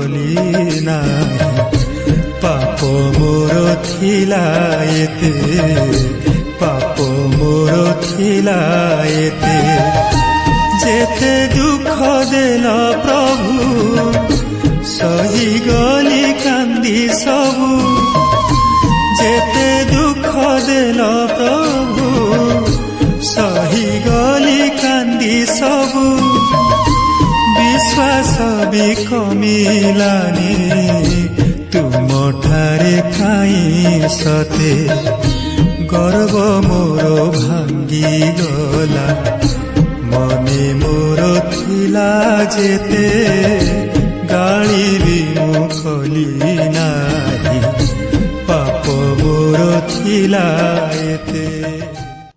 কলি নাই পাপ মোর থিলা এতে পাপ মোর থিলা এতে যেতে দুঃখ দেল প্রভু সহি গলি কান্দি সবু যেতে দুঃখ দেল প্রভু সহি গলি কান্দি সবু বিশ্বাস ବି କମିଲାନି ତୁମଠାରେ କାଇଁ ସତେ ଗର୍ବ ମୋର ଭାଙ୍ଗିଗଲା ମନେ ମୋର ଥିଲା ଯେତେ ଗାଳି ବି ମୁଁ କଲି ନାହିଁ ପାପ ମୋର ଥିଲା ଏତେ।